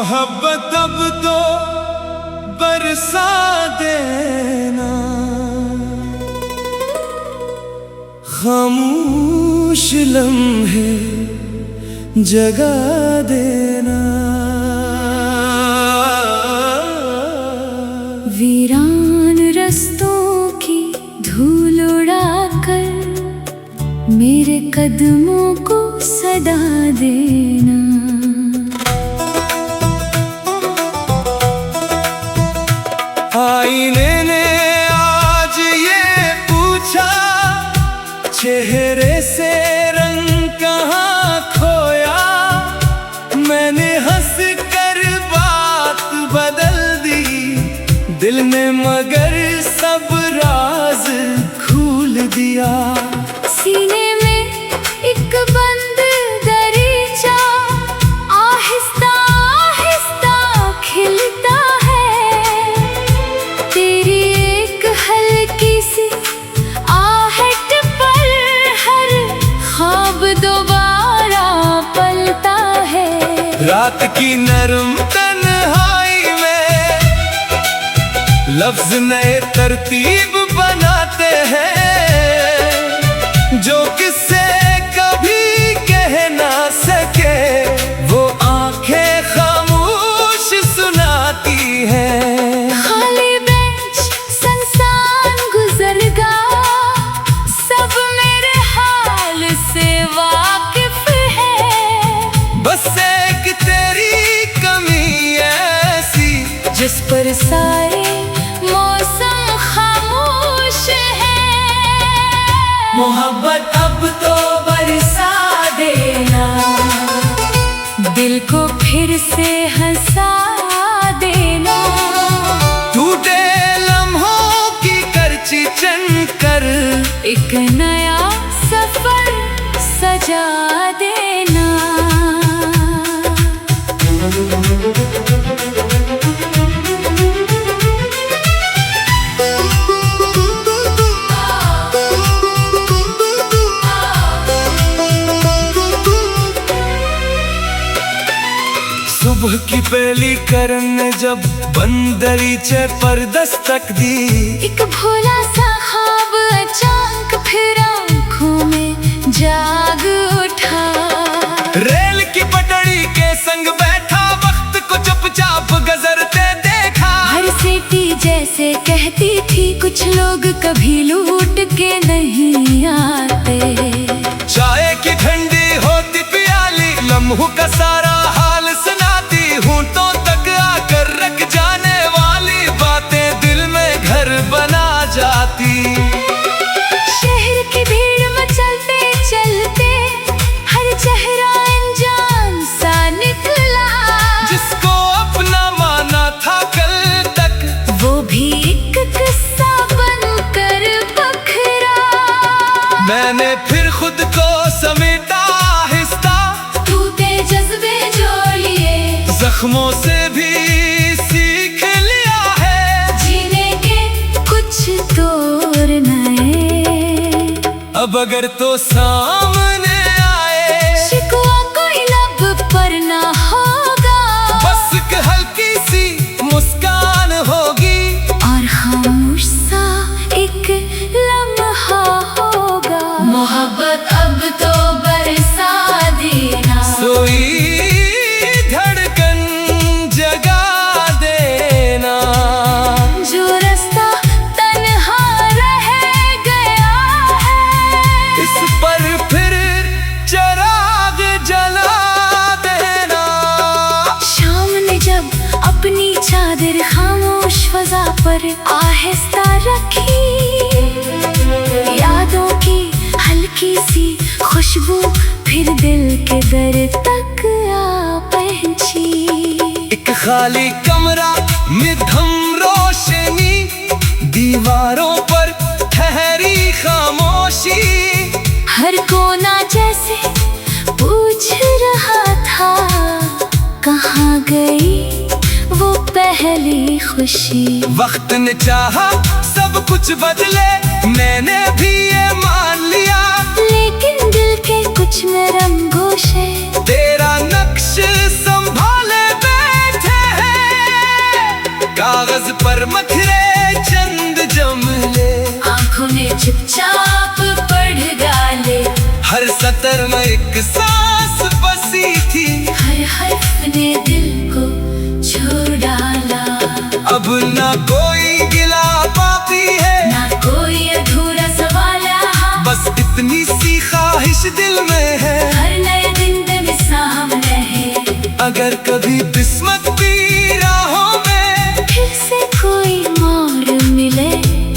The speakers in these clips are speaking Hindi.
मोहब्बत अब तो बरसा देना, खामोश लम्हे जगा देना। वीरान रस्तों की धूल उड़ाकर मेरे कदमों को सदा देना। आईने ने आज ये पूछा, चेहरे से रंग कहाँ खोया। मैंने हंस कर बात बदल दी, दिल ने मगर सब राज खोल दिया। सीने में एक बंद दरीचा आहिस्ता आहिस्ता खिलता है। तेरी एक हल्की सी आहट पर हर ख्वाब दोबारा पलता है। रात की नरम तन्हाई में लफ्ज नए तरतीब बनाते हैं, जो किससे कभी कह ना सके वो आंखें खामोश सुनाती हैं। खाली बेंच सुनसान गुजरगाह सब मेरे हाल से वाकिफ है। बस एक तेरी कमी ऐसी जिस पर सारे मौसम खामोश है। मोहब्बत अब तो बरसा देना, दिल को फिर से हंसा देना। टूटे लम्हों की करची चनकर एक नया सफर सजा देना। सुबह की पहली करन ने जब बंदरीचे पर दस्तक दी, एक भोला सा ख्वाब अचानक फिर आंखों में जाग उठा। रेल की पटड़ी के संग बैठा वक्त को चुपचाप गुजरते देखा। हर सीटी जैसे कहती थी कुछ लोग कभी लूट के नहीं आते। चाय की ठंडी होती प्याली लम्हों का सारा हाल सुनाती हूँ, तो तक आकर रख जाने वाली बातें दिल में घर बना जाती। शहर की भीड़ में चलते चलते हर चेहरा अनजान सा निकला। जिसको अपना माना था कल तक वो भी एक किस्सा बनकर बखरा। मैंने फिर खुद को समेटा आहिस्ता, टूटे जज्बे जो लिए जख्मों से भी सीख लिया है। जीने के कुछ तौर नए अब अगर तो सामने आए, शिकवा कोई लब पर ना होगा। बस एक हल्की सी मुस्कान होगी और खामोश सा एक लम्हा होगा। मोहब्बत अब तो बरसा देना, सोई धड़कन जगा देना। जो रास्ता तन्हा रह गया है इस पर फिर चिराग जला देना। शाम ने जब अपनी चादर खामोश फजा पर आहिस्ता रखी, यादों की हल्की सी खुशबू फिर दिल के दर तक आ पहुंची। एक खाली कमरा निधम रोशनी, दीवारों पर ठहरी खामोशी। हर कोना जैसे पूछ रहा था कहाँ गई वो पहली खुशी। वक्त ने चाहा सब कुछ बदले, मैंने भी ये मान लिया। लेकिन दिल के कुछ नरम गोशे तेरा नक्श संभाले बैठे बस्तर में एक सांस बसी थी, हर हर्फ ने दिल को छू डाला। अब ना कोई गिला बाकी है, ना कोई अधूरा सवाल यहाँ, बस इतनी सी ख्वाहिश दिल में है, हर नए दिन बेमिसाल रहे। अगर कभी किस्मत की राहों में फिर से कोई मोड़ मिले,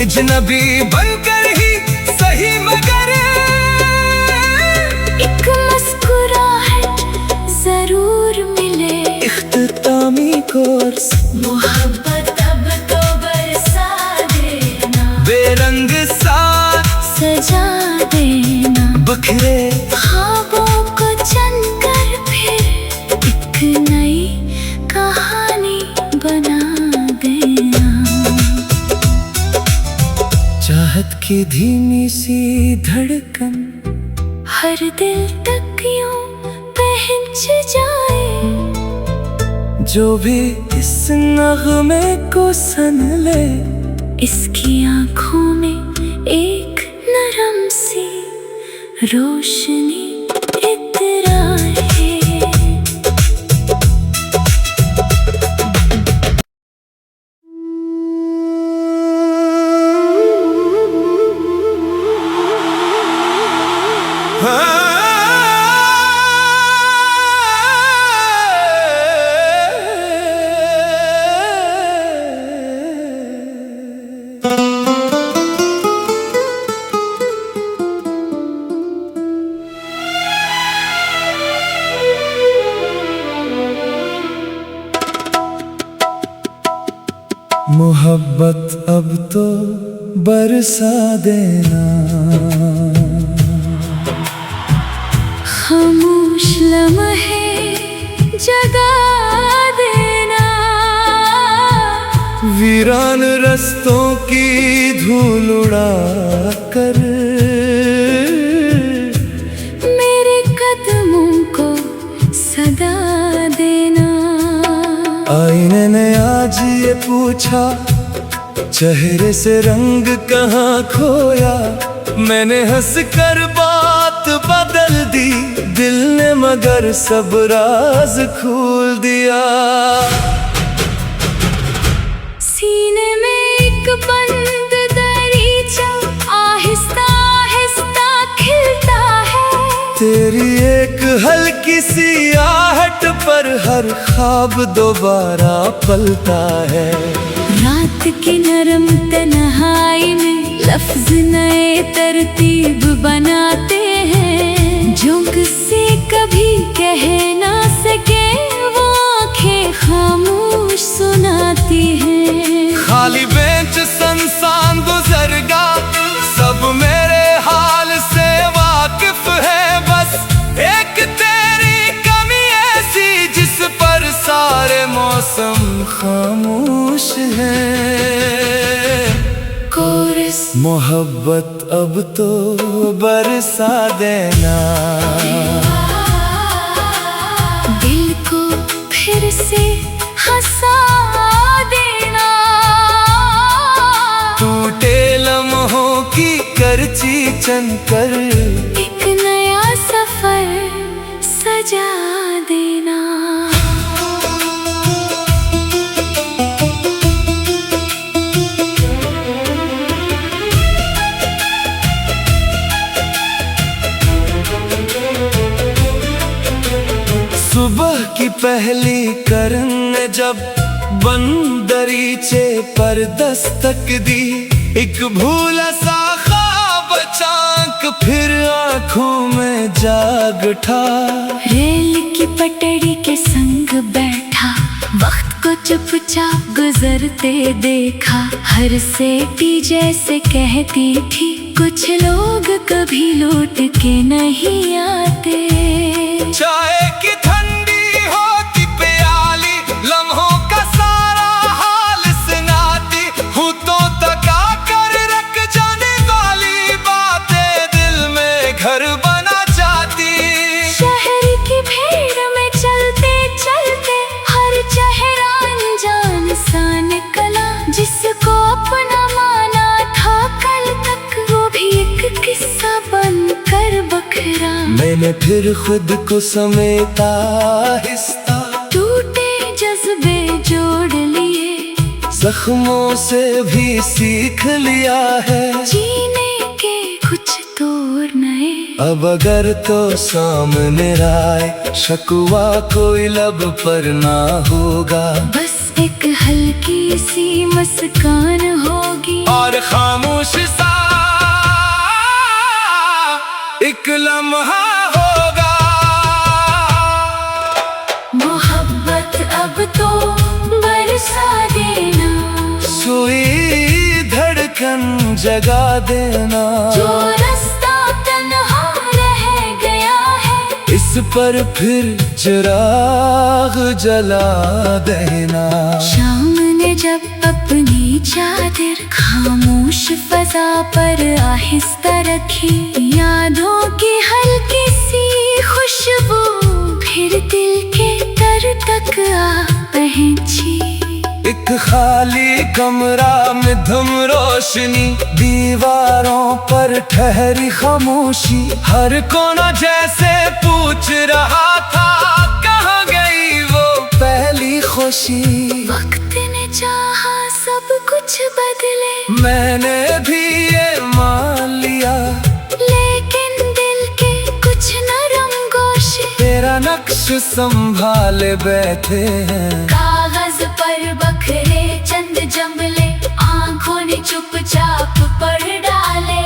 अजनबी बनकर ही सही मगर एक मुस्कुराहट जरूर मिले। इख्तितामी कोर्स मोहब्बत अब तो बरसा देना, बेरंग साथ सजा देना, बखरे ख्वाबों को चुनकर फिर एक नई कहानी बना देना। चाहत की धीमी सी धड़कन हर दिल तक यूं पहुंच जाए, जो भी इस नगमे को सन ले, इसकी आँखों में एक नरम सी रोशनी इतराए। मोहब्बत अब तो बरसा देना, खामोश लम्हे जगा देना, वीरान रस्तों की धूल उड़ा कर मेरे कदमों को सदा देना। आईने ने आज ये पूछा, चेहरे से रंग कहाँ खोया, मैंने हंस कर बात बदल दी, दिल ने मगर सब राज खोल दिया। सीने में एक बंद दरीचा आहिस्ता आहिस्ता खिलता है, तेरी एक हल्की सी आहट पर हर ख्वाब दोबारा पलता है। रात की नरम तन्हाई में लफ्ज नए तरतीब बनाते हैं, जो किसी कभी कह ना सके वो आंखें खामोश सुनाती हैं। खाली बेंच संसान गुजरगा, सब मेरे हाल से वाकिफ है, बस एक तेरी कमी ऐसी जिस पर सारे मौसम खामोश हैं। कोरस मोहब्बत अब तो बरसा देना, दिल को फिर से हंसा देना, टूटे लम्हों की करची चनकर एक नया सफर सजा देना। सुबह की पहली करन ने जब बंदरीचे पर दस्तक दी, एक भूला सा ख्वाब चांक फिर आंखों में जाग उठा। रेल की पटरी के संग बैठा, वक्त को चुपचाप गुजरते देखा, हर सेठी जैसे कहती थी, कुछ लोग कभी लौट के नहीं आते। चाय की ठंडी होती प्याली, लम्हों का सारा हाल सुनाती हूँ, तो तका कर रख जाने वाली बातें दिल में घर बना जाती। शहर की भीड़ में चलते चलते हर चेहरा अनजान सा निकला, जिसको अपना माना था कल तक, वो भी एक किस्सा बनकर बखरा। मैंने फिर खुद को समेटा आहिस्ता, टूटे जज्बे जोड़ लिए, जख्मों से भी सीख लिया है, जीने के कुछ तौर नए। अब अगर तो सामने आए शकवा कोई लब पर ना होगा, बस एक हल्की सी मुस्कान होगी और खामोश सा एक लम्हा होगा। मोहब्बत अब तो बरसा देना, सोई धड़कन जगा देना, जो रास्ता तन्हा रह गया है, इस पर फिर चिराग जला देना। शाम ने जब अपनी चादर खामोश फजा पर आहिस्ता रखी, यादों की हल्की सी खुशबू फिर दिल के तर तक आ पहुंची। एक खाली कमरा में धुम रोशनी, दीवारों पर ठहरी खामोशी, हर कोना जैसे पूछ रहा था कहाँ गई वो पहली खुशी। वक्त ने चाहा सब कुछ बदले, मैंने भी ये मान लिया, लेकिन दिल के कुछ नरम गोशे तेरा नक्श संभाले बैठे हैं। कागज पर बखरे चंद जमले, आंखों ने चुपचाप पढ़ डाले,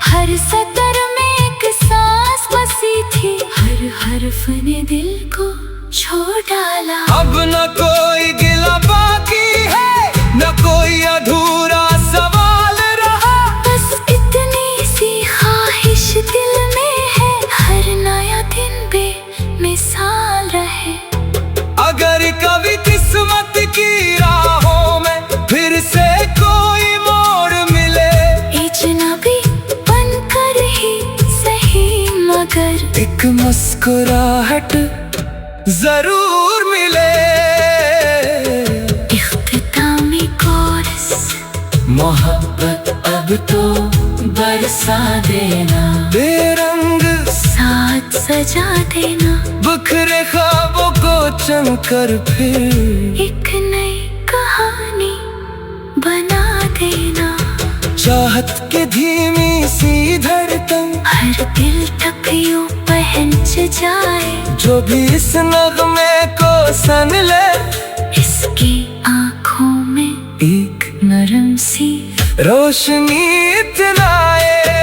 हर सतर में एक सांस बसी थी, हर हर्फ ने दिल को छू डाला। अब न कोई गिला बाकी है, न कोई अधूरा सवाल रहा, बस इतनी सी ख्वाहिश दिल में है, हर नया दिन बेमिसाल रहे। अगर कभी किस्मत की राहों में फिर से कोई मोड़ मिले, अजनबी बनकर ही सही मगर एक मुस्कुराहट जरूर मिले। इख्तितामी कोरस, मोहब्बत अब तो बरसा देना, बेरंग साथ सजा देना, बिखरे ख्वाबों को चमकर फिर एक नई कहानी बना देना। चाहत के धीमी सी धड़कन, हर दिल तक यूं पहुंच जाए, जो भी इस नगमे को सन ले, इसकी आंखों में एक नरम सी रोशनी इतना आए।